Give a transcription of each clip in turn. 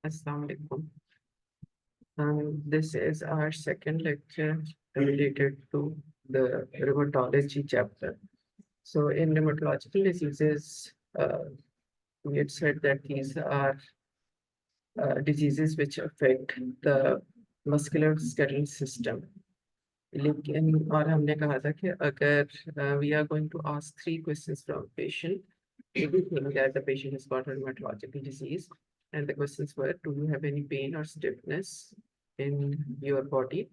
Assalamu alaikum. This is our second lecture related to the rheumatology chapter. So in rheumatological diseases, we had said that these are diseases which affect the musculoskeletal system. लेकिन और हमने कहा था कि अगर we are going to ask 3 questions from patient, if we think that the patient has got a rheumatological disease, and the questions were, do you have any pain or stiffness in your body?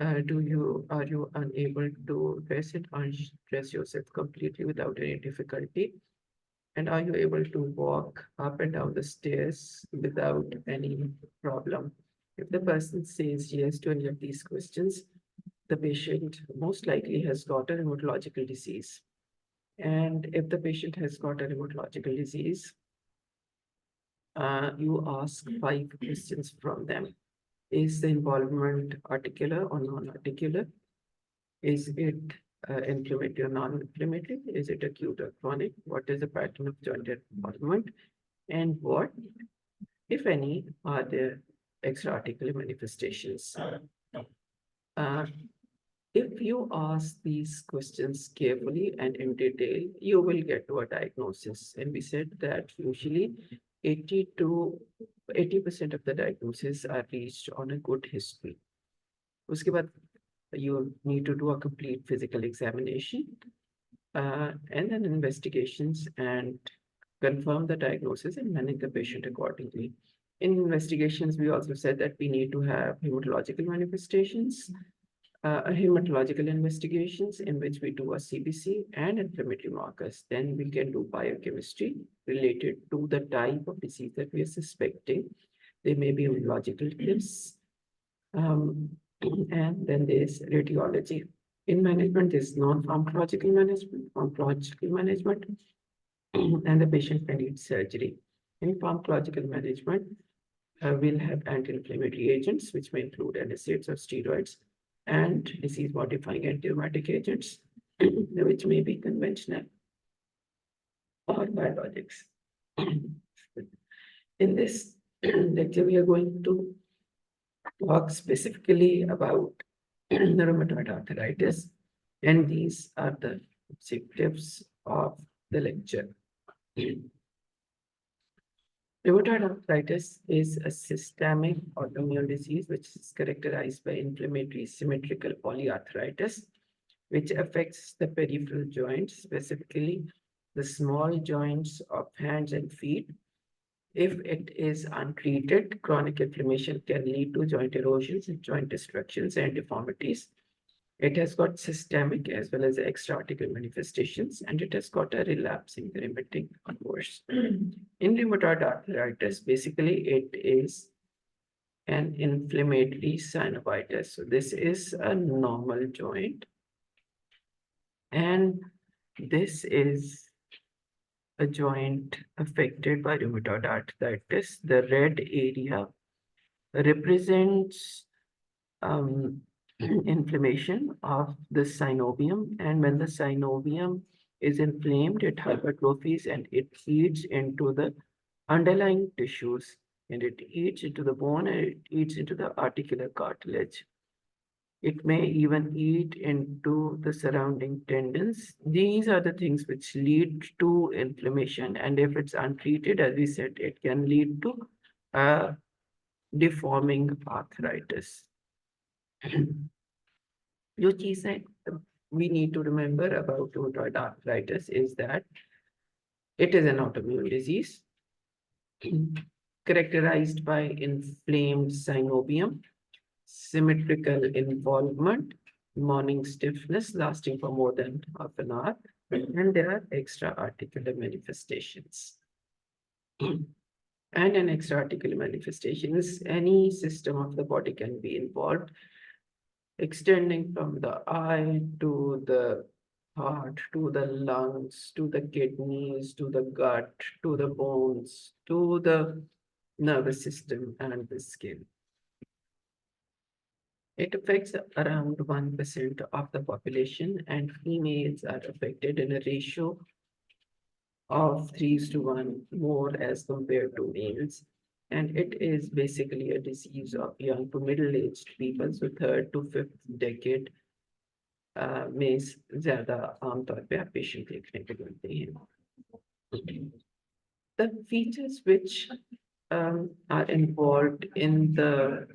Are you unable to dress it, undress yourself completely without any difficulty? And are you able to walk up and down the stairs without any problem? If the person says yes to any of these questions, the patient most likely has got a rheumatological disease. And if the patient has got a rheumatological disease, you ask 5 questions from them. Is the involvement articular or non-articular? Is it inflammatory or non-inflammatory? Is it acute or chronic? What is the pattern of joint involvement? And what, if any, are the extra-articular manifestations? If you ask these questions carefully and in detail, you will get to a diagnosis. And we said that usually 80% of the diagnoses are reached on a good history. Uske baad, you need to do a complete physical examination and then investigations and confirm the diagnosis and manage the patient accordingly. In investigations, we also said that we need to have hematological manifestations, hematological investigations in which we do a CBC and inflammatory markers. Then we can do biochemistry related to the type of disease that we are suspecting. There may be immunological tips. And then there's radiology. In management, there's non-pharmacological management, pharmacological management, and the patient may need surgery. In pharmacological management, we'll have anti-inflammatory agents, which may include NSAIDs or steroids, and disease-modifying antibiotic agents, which may be conventional or biologics. In this lecture, we are going to talk specifically about rheumatoid arthritis, and these are the objectives of the lecture. Rheumatoid arthritis is a systemic autoimmune disease which is characterized by inflammatory symmetrical polyarthritis, which affects the peripheral joints, specifically the small joints of hands and feet. If it is untreated, chronic inflammation can lead to joint erosions, joint destructions, and deformities. It has got systemic as well as extra-articular manifestations, and it has got a relapsing remitting course. In rheumatoid arthritis, basically it is an inflammatory synovitis. So this is a normal joint, and this is a joint affected by rheumatoid arthritis. The red area represents inflammation of the synovium, and when the synovium is inflamed, it hypertrophies and it eats into the underlying tissues, and it eats into the bone, and it eats into the articular cartilage. It may even eat into the surrounding tendons. These are the things which lead to inflammation, and if it's untreated, as we said, it can lead to deforming arthritis. जो चीज है we need to remember about rheumatoid arthritis is that it is an autoimmune disease characterized by inflamed synovium, symmetrical involvement, morning stiffness lasting for more than half an hour, and there are extra-articular manifestations. And an extra-articular manifestation is any system of the body can be involved, extending from the eye to the heart, to the lungs, to the kidneys, to the gut, to the bones, to the nervous system and the skin. It affects around 1% of the population, and females are affected in a ratio of 3:1 more as compared to males. And it is basically a disease of young to middle-aged people, so third to fifth decade में ज्यादा आमतौर पे आप patient देखने को मिलते हैं. The features which are involved in the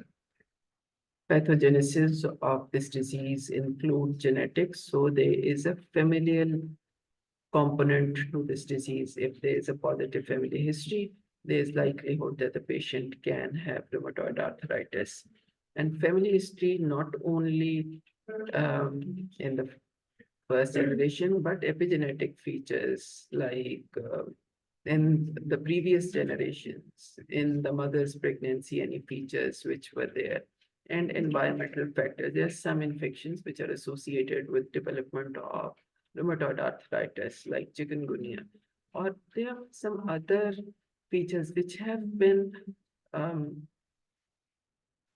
pathogenesis of this disease include genetics. So there is a familial component to this disease. If there is a positive family history, there is likelihood that the patient can have rheumatoid arthritis. And family history not only in the first generation, but epigenetic features like in the previous generations, in the mother's pregnancy, any features which were there, and environmental factors. There are some infections which are associated with development of rheumatoid arthritis, like chikungunya, or there are some other features which have been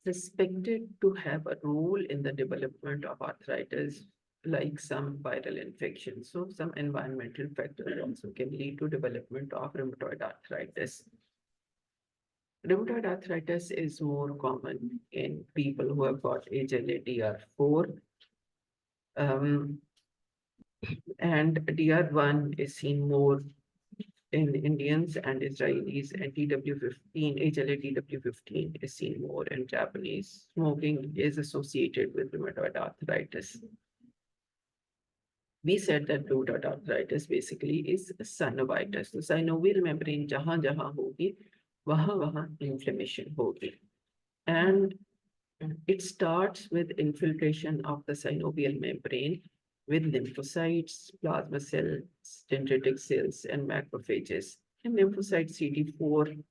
suspected to have a role in the development of arthritis, like some viral infections. So some environmental factors also can lead to development of rheumatoid arthritis. Rheumatoid arthritis is more common in people who have got HLA-DR4, and DR1 is seen more in Indians and Israelis, and TW15, HLA-TW15 is seen more in Japanese. Smoking is associated with rheumatoid arthritis. We said that rheumatoid arthritis basically is a synovitis. So synovial membrane jahan hogi, wahan inflammation hogi. And it starts with infiltration of the synovial membrane with lymphocytes, plasma cells, dendritic cells, and macrophages. And lymphocyte CD4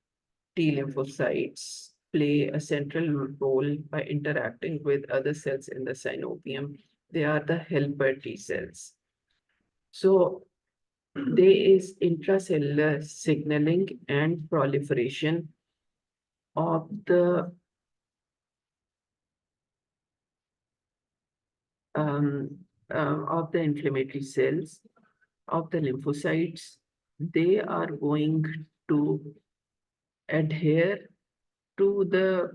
T lymphocytes play a central role by interacting with other cells in the synovium. They are the helper T cells. So there is intracellular signaling and proliferation of the inflammatory cells, of the lymphocytes. They are going to adhere to the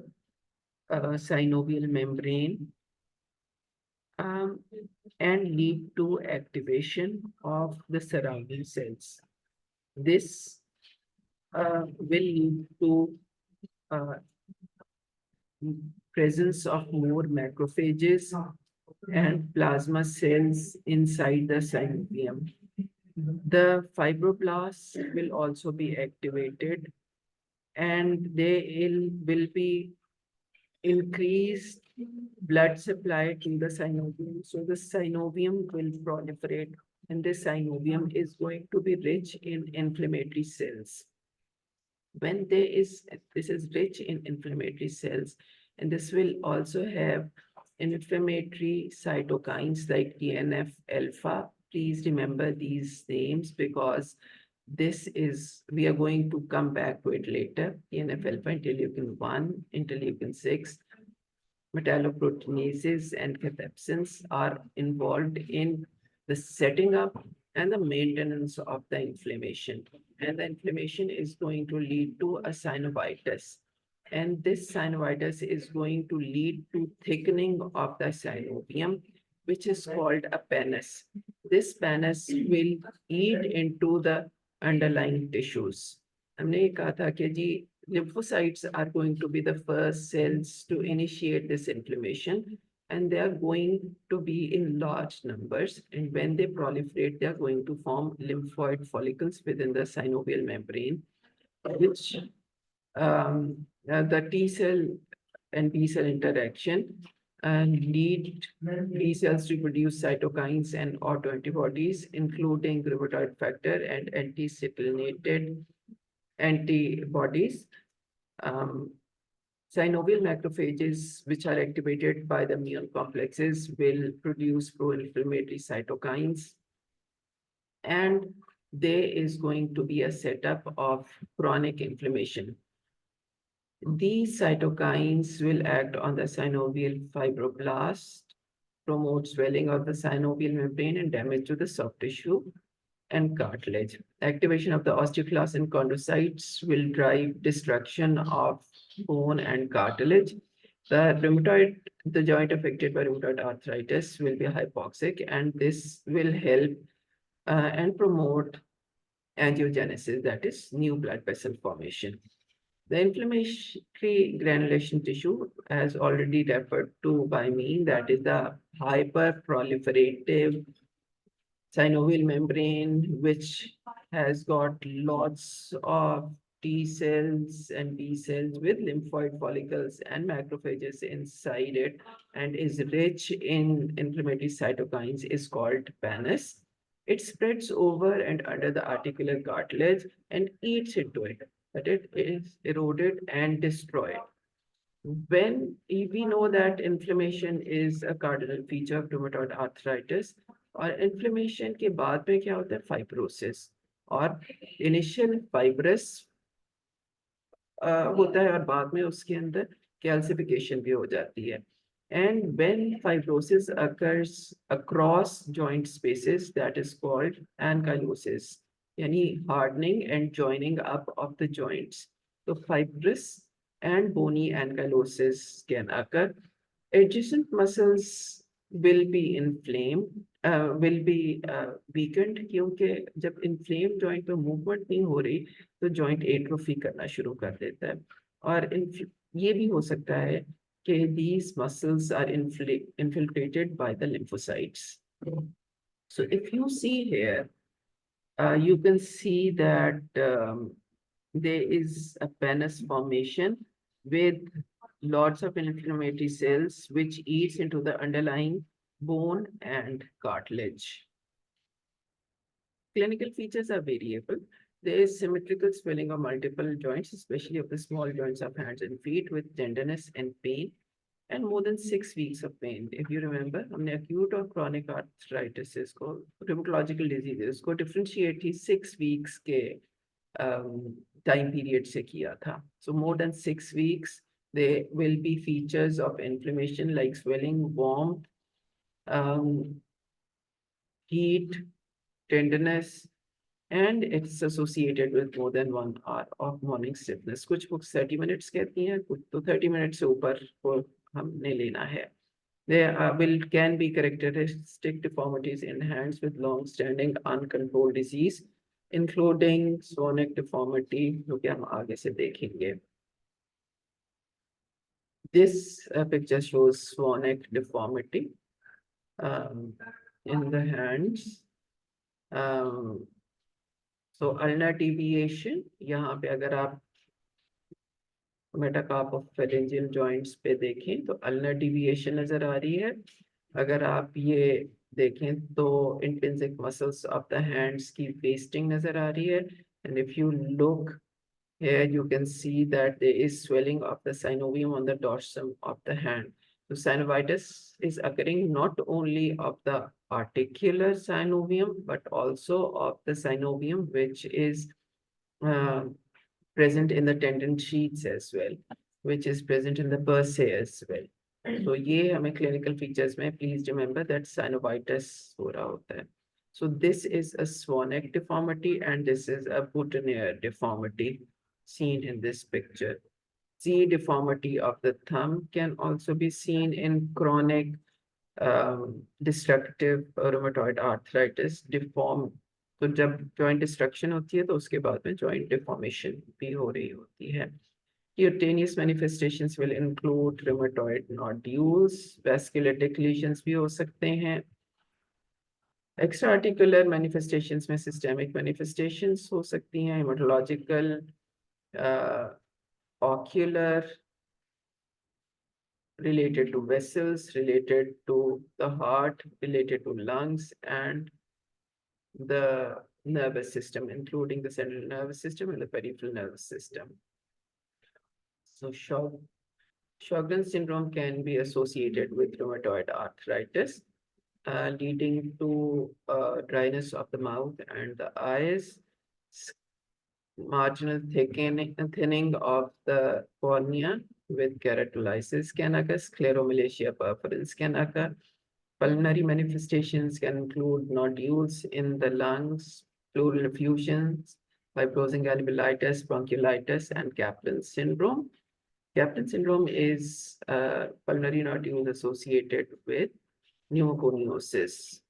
synovial membrane and lead to activation of the surrounding cells. This will lead to presence of more macrophages and plasma cells inside the synovium. The fibroblasts will also be activated, and they will be increased blood supply to the synovium. So the synovium will proliferate, and this synovium is going to be rich in inflammatory cells. When this is rich in inflammatory cells, and this will also have inflammatory cytokines like TNF alpha. Please remember these names because we are going to come back to it later. TNF alpha, interleukin 1, interleukin 6, metalloproteinases, and cathepsins are involved in the setting up and the maintenance of the inflammation. And the inflammation is going to lead to a synovitis. And this synovitis is going to lead to thickening of the synovium, which is called a pannus. This pannus will eat into the underlying tissues. हमने ये कहा था कि जी lymphocytes are going to be the first cells to initiate this inflammation, and they are going to be in large numbers. And when they proliferate, they are going to form lymphoid follicles within the synovial membrane, which the T cell and B cell interaction lead B cells to produce cytokines and autoantibodies, including rheumatoid factor and anti-citrullinated antibodies. Synovial macrophages, which are activated by the immune complexes, will produce pro-inflammatory cytokines, and there is going to be a setup of chronic inflammation. These cytokines will act on the synovial fibroblast, promote swelling of the synovial membrane and damage to the soft tissue. and cartilage. Activation of the osteoclasts and chondrocytes will drive destruction of bone and cartilage. The joint affected by rheumatoid arthritis will be hypoxic, and this will help and promote angiogenesis, that is new blood vessel formation. The inflammatory granulation tissue, as already referred to by me, that is the hyperproliferative synovial membrane, which has got lots of T cells and B cells with lymphoid follicles and macrophages inside it, and is rich in inflammatory cytokines, is called pannus. It spreads over and under the articular cartilage and eats into it, but it is eroded and destroyed. When we know that inflammation is a cardinal feature of rheumatoid arthritis, और inflammation के बाद में क्या होता है fibrosis, और initial fibrous होता है और बाद में उसके अंदर calcification भी हो जाती है. And when fibrosis occurs across joint spaces, that is called ankylosis, यानी hardening and joining up of the joints. So fibrous and bony ankylosis can occur. Adjacent muscles will be inflamed, will be weakened, क्योंकि जब inflamed joint पे movement नहीं हो रही तो joint atrophy करना शुरू कर देता है. और ये भी हो सकता है कि these muscles are infiltrated by the lymphocytes. So if you see here, you can see that there is a pannus formation with lots of inflammatory cells which eats into the underlying bone and cartilage. Clinical features are variable. There is symmetrical swelling of multiple joints, especially of the small joints of hands and feet, with tenderness and pain, and more than 6 weeks of pain. If you remember, हमने acute or chronic arthritis को, rheumatological diseases को differentiate ही 6 weeks के time period से किया था. So more than 6 weeks, there will be features of inflammation like swelling, warmth, heat, tenderness, and it's associated with more than 1 hour of morning stiffness. कुछ books 30 minutes कहती हैं, कुछ तो 30 minutes से ऊपर को हमने लेना है. There can be characteristic deformities in hands with long-standing uncontrolled disease, including Swanneck deformity, जो कि हम आगे से देखेंगे. This picture shows Swanneck deformity in the hands. So ulnar deviation, यहाँ पे अगर आप metacarpopharyngeal joints पे देखें तो ulnar deviation नजर आ रही है. अगर आप ये देखें तो intrinsic muscles of the hands की wasting नजर आ रही है. And if you look here, you can see that there is swelling of the synovium on the dorsum of the hand. So synovitis is occurring not only of the articular synovium, but also of the synovium, which is present in the tendon sheets as well, which is present in the bursae as well. So ये हमें clinical features में please remember that synovitis हो रहा होता है. So this is a Swanneck deformity and this is a boutonniere deformity seen in this picture. Z deformity of the thumb can also be seen in chronic destructive rheumatoid arthritis. Deform, तो जब joint destruction होती है तो उसके बाद में joint deformation भी हो रही होती है. Cutaneous manifestations will include rheumatoid nodules, vasculitic lesions भी हो सकते हैं. Extra-articular manifestations में systemic manifestations हो सकती हैं, hematological, ocular, related to vessels, related to the heart, related to lungs, and the nervous system, including the central nervous system and the peripheral nervous system. So Sjogren's syndrome can be associated with rheumatoid arthritis, leading to dryness of the mouth and the eyes, marginal thinning of the cornea with keratolysis can occur, scleromalacia perforans can occur. Pulmonary manifestations can include nodules in the lungs, pleural effusions, fibrosing alveolitis, bronchiolitis, and Kaplan syndrome. Kaplan syndrome is pulmonary nodule associated with pneumoconiosis.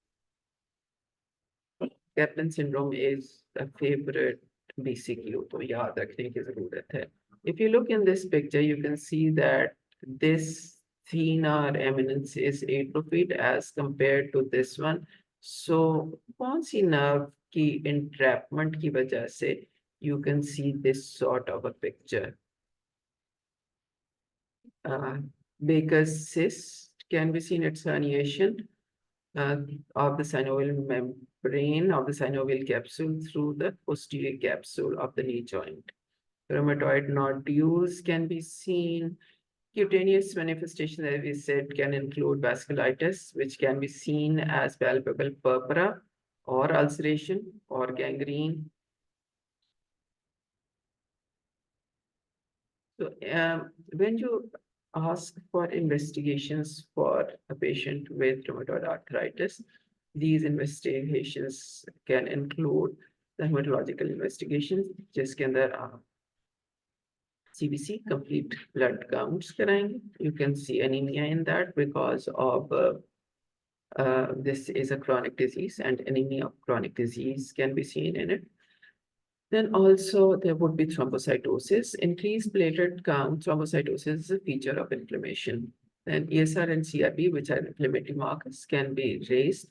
Kaplan syndrome is a favorite BCQ, तो याद रखने की जरूरत है. If you look in this picture, you can see that this thenar eminence is atrophied as compared to this one. So, कौन सी nerve की entrapment की वजह से you can see this sort of a picture. Baker's cyst can be seen its herniation of the synovial membrane of the synovial capsule through the posterior capsule of the knee joint. Rheumatoid nodules can be seen. Cutaneous manifestation, as we said, can include vasculitis, which can be seen as palpable purpura or ulceration or gangrene. So when you ask for investigations for a patient with rheumatoid arthritis, these investigations can include the hematological investigations, जिसके अंदर CBC, complete blood counts कराएंगे. You can see anemia in that because of this is a chronic disease, and anemia of chronic disease can be seen in it. Then also there would be thrombocytosis. Increased platelet count, thrombocytosis is a feature of inflammation. Then ESR and CRP, which are inflammatory markers, can be raised.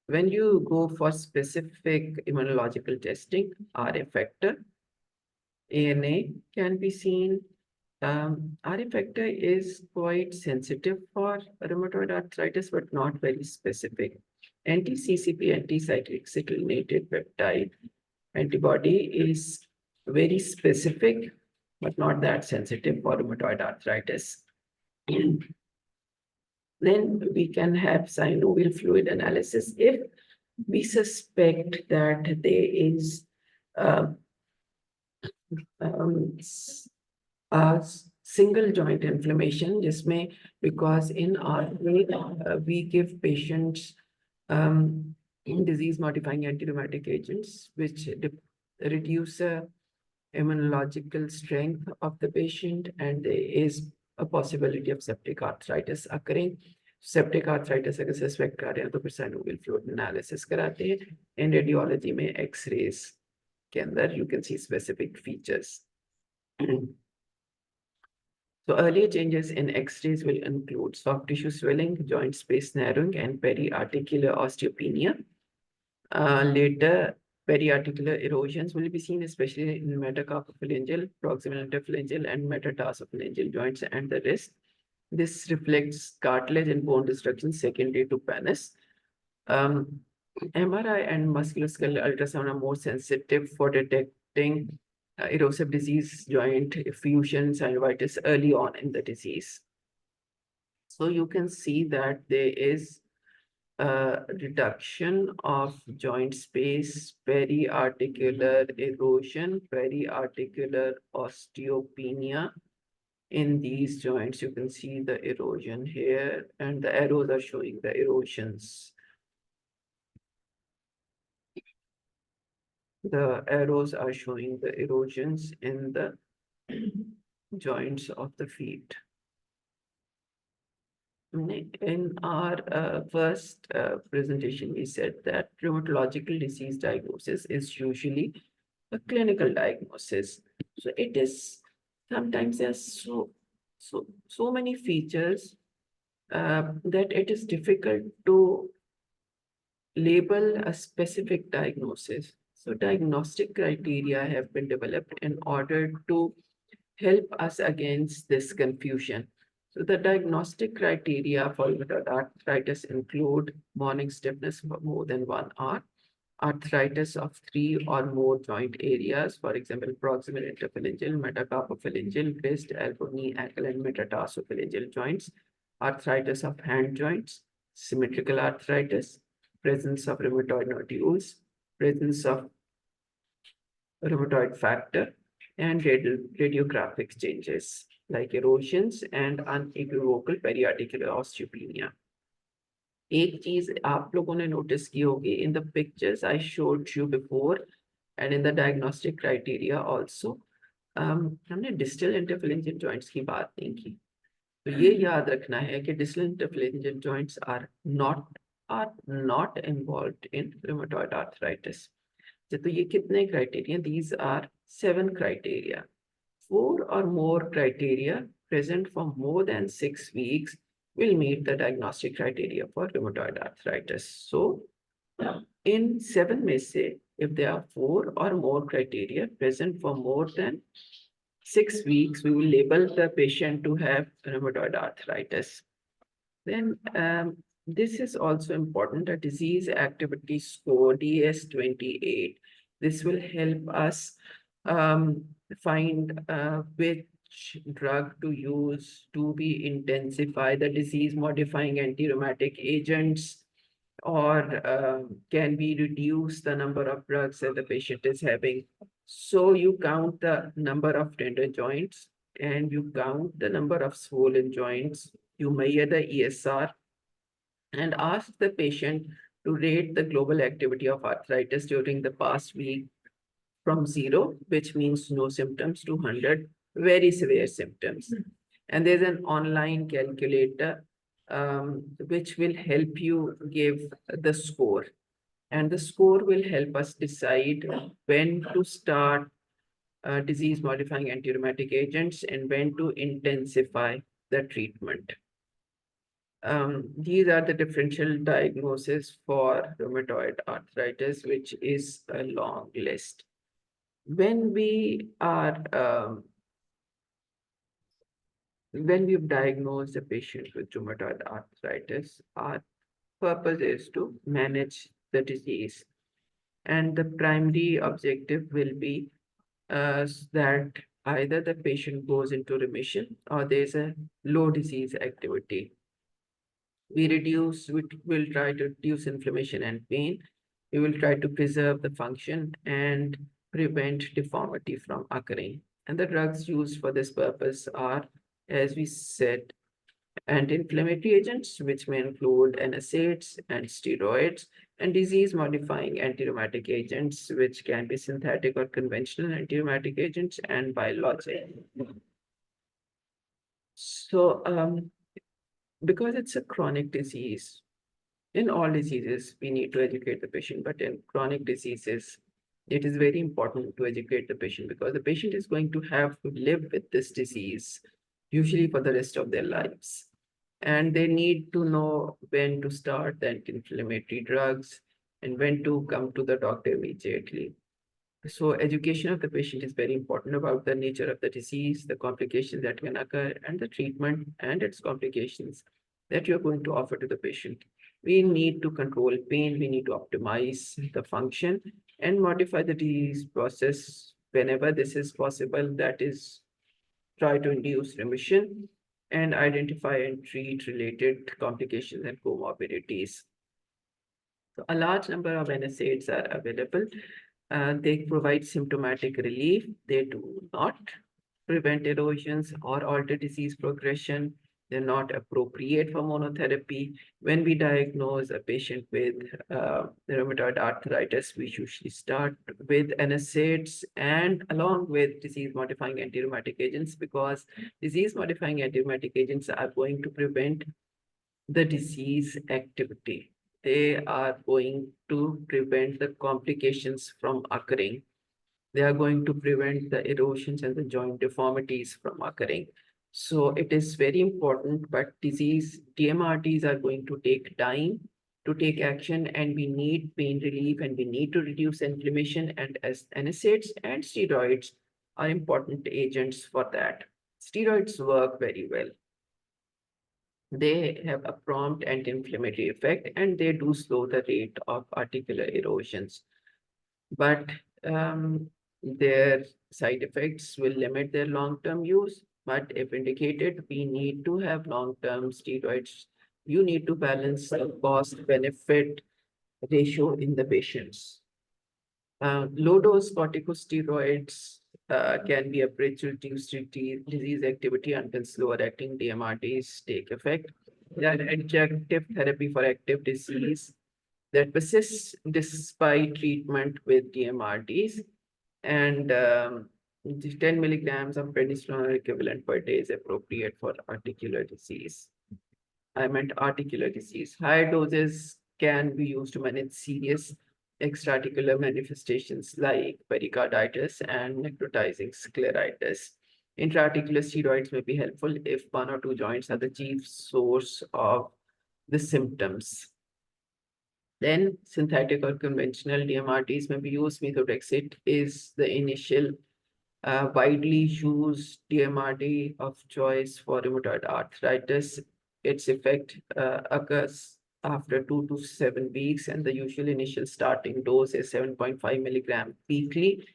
When you go for specific immunological testing, RA factor, ANA can be seen. RA factor is quite sensitive for rheumatoid arthritis, but not very specific. Anti-CCP, anti-cyclic cyclinated peptide antibody is very specific, but not that sensitive for rheumatoid arthritis. Then we can have synovial fluid analysis if we suspect that there is a single joint inflammation, जिसमें because in our way we give patients disease modifying anti-rheumatic agents which reduce immunological strength of the patient, and there is a possibility of septic arthritis occurring. Septic arthritis अगर suspect कर रहे हैं तो फिर synovial fluid analysis कराते हैं. In radiology में X-rays के अंदर you can see specific features. So earlier changes in X-rays will include soft tissue swelling, joint space narrowing, and periarticular osteopenia. Later, periarticular erosions will be seen, especially in metacarpophalangeal, proximal interphalangeal, and metatarsophalangeal joints and the wrist. This reflects cartilage and bone destruction secondary to pannus. MRI and musculoskeletal ultrasound are more sensitive for detecting erosive disease, joint effusion, synovitis early on in the disease. So you can see that there is a reduction of joint space, periarticular erosion, periarticular osteopenia in these joints. You can see the erosion here, and the arrows are showing the erosions. The arrows are showing the erosions in the joints of the feet. In our first presentation, we said that rheumatological disease diagnosis is usually a clinical diagnosis. So it is sometimes there's so many features that it is difficult to label a specific diagnosis. So diagnostic criteria have been developed in order to help us against this confusion. So the diagnostic criteria for rheumatoid arthritis include morning stiffness for more than 1 hour, arthritis of 3 or more joint areas, for example, proximal interphalangeal, metacarpophalangeal, wrist, elbow, knee, ankle, and metatarsophalangeal joints, arthritis of hand joints, symmetrical arthritis, presence of rheumatoid nodules, presence of rheumatoid factor, and radiographic changes like erosions and unequivocal periarticular osteopenia. एक चीज आप लोगों ने notice की होगी in the pictures I showed you before and in the diagnostic criteria also, हमने distal interphalangeal joints की बात नहीं की। तो ये याद रखना है कि distal interphalangeal joints are not involved in rheumatoid arthritis. तो ये कितने criteria? These are 7 criteria. 4 or more criteria present for more than 6 weeks will meet the diagnostic criteria for rheumatoid arthritis. So, in 7 में से, if there are 4 or more criteria present for more than 6 weeks, we will label the patient to have rheumatoid arthritis. Then this is also important, a disease activity score, DS-28. This will help us find which drug to use to be intensify the disease modifying anti-rheumatic agents, or can we reduce the number of drugs that the patient is having. So you count the number of tender joints and you count the number of swollen joints. You measure the ESR and ask the patient to rate the global activity of arthritis during the past week from 0, which means no symptoms, to 100, very severe symptoms. And there's an online calculator which will help you give the score. And the score will help us decide when to start disease modifying anti-rheumatic agents and when to intensify the treatment. These are the differential diagnosis for rheumatoid arthritis, which is a long list. When we've diagnosed a patient with rheumatoid arthritis, our purpose is to manage the disease. And the primary objective will be that either the patient goes into remission or there's a low disease activity. We will try to reduce inflammation and pain. We will try to preserve the function and prevent deformity from occurring. And the drugs used for this purpose are, as we said, anti-inflammatory agents, which may include NSAIDs and steroids, and disease-modifying anti-rheumatic agents, which can be synthetic or conventional anti-rheumatic agents, and biologic. So, because it's a chronic disease, in all diseases, we need to educate the patient, but in chronic diseases, it is very important to educate the patient because the patient is going to have to live with this disease, usually for the rest of their lives. And they need to know when to start the anti-inflammatory drugs and when to come to the doctor immediately. So education of the patient is very important about the nature of the disease, the complications that can occur, and the treatment and its complications that you're going to offer to the patient. We need to control pain, we need to optimize the function and modify the disease process whenever this is possible. That is, try to induce remission and identify and treat related complications and comorbidities. So a large number of NSAIDs are available. They provide symptomatic relief. They do not prevent erosions or alter disease progression. They're not appropriate for monotherapy. When we diagnose a patient with rheumatoid arthritis, we usually start with NSAIDs and along with disease-modifying anti-rheumatic agents, because disease-modifying anti-rheumatic agents are going to prevent the disease activity. They are going to prevent the complications from occurring. They are going to prevent the erosions and the joint deformities from occurring. So it is very important, but DMRTs are going to take time to take action, and we need pain relief and we need to reduce inflammation, and as NSAIDs and steroids are important agents for that. Steroids work very well. They have a prompt anti-inflammatory effect and they do slow the rate of articular erosions. But their side effects will limit their long-term use. But if indicated, we need to have long-term steroids. You need to balance the cost-benefit ratio in the patients. Low-dose corticosteroids can be a bridge to reduce disease activity until slower-acting DMRTs take effect. an adjunctive therapy for active disease that persists despite treatment with DMRDs, and the 10 milligrams of prednisolone equivalent per day is appropriate for articular disease. I meant articular disease. Higher doses can be used to manage serious extraarticular manifestations like pericarditis and necrotizing scleritis. Intraarticular steroids may be helpful if one or two joints are the chief source of the symptoms. Then synthetic or conventional DMRTs may be used. Methotrexate is the initial widely used DMRT of choice for rheumatoid arthritis. Its effect occurs after 2 to 7 weeks, and the usual initial starting dose is 7.5 milligram weekly.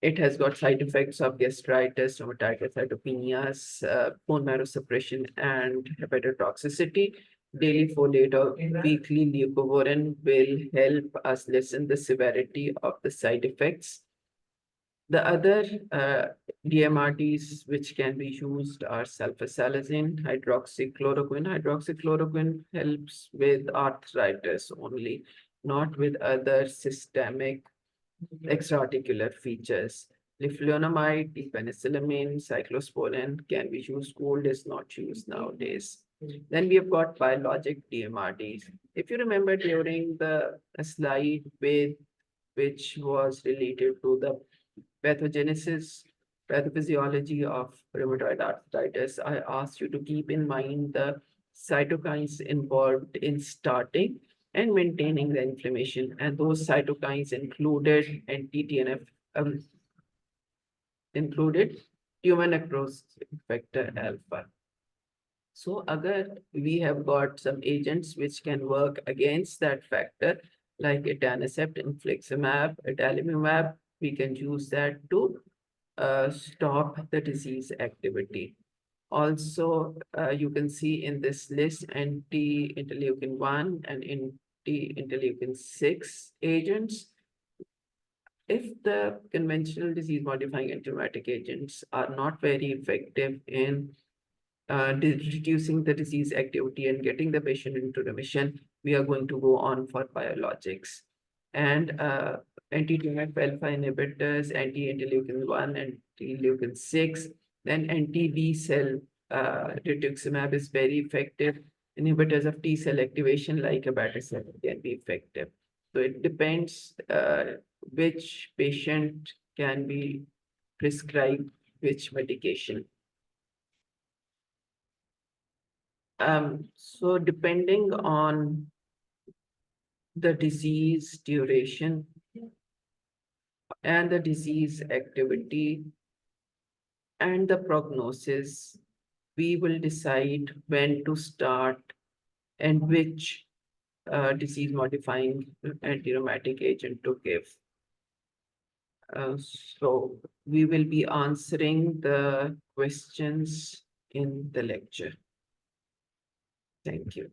It has got side effects of gastritis, stomatitis, cytopenias, bone marrow suppression, and hepatotoxicity. Daily folate or weekly leucovorin will help us lessen the severity of the side effects. The other DMRTs which can be used are sulfasalazine, hydroxychloroquine. Hydroxychloroquine helps with arthritis only, not with other systemic extraarticular features. Leflunomide, penicillamine, cyclosporin can be used. Gold is not used nowadays. Then we have got biologic DMRDs. If you remember during the slide with which was related to the pathogenesis, pathophysiology of rheumatoid arthritis, I asked you to keep in mind the cytokines involved in starting and maintaining the inflammation. And those cytokines included anti-TNF, included tumor necrosis factor alpha. So, agar we have got some agents which can work against that factor, like etanercept, infliximab, adalimumab, we can use that to stop the disease activity. Also, you can see in this list anti-interleukin 1 and anti-interleukin 6 agents. If the conventional disease modifying antibiotic agents are not very effective in reducing the disease activity and getting the patient into remission, we are going to go on for biologics. And anti-TNF alpha inhibitors, anti-interleukin 1, anti-interleukin 6, then anti-B cell rituximab is very effective. Inhibitors of T cell activation like abatacept can be effective. So it depends which patient can be prescribed which medication. So depending on the disease duration and the disease activity and the prognosis, we will decide when to start and which disease modifying anti-rheumatic agent to give. So we will be answering the questions in the lecture. Thank you.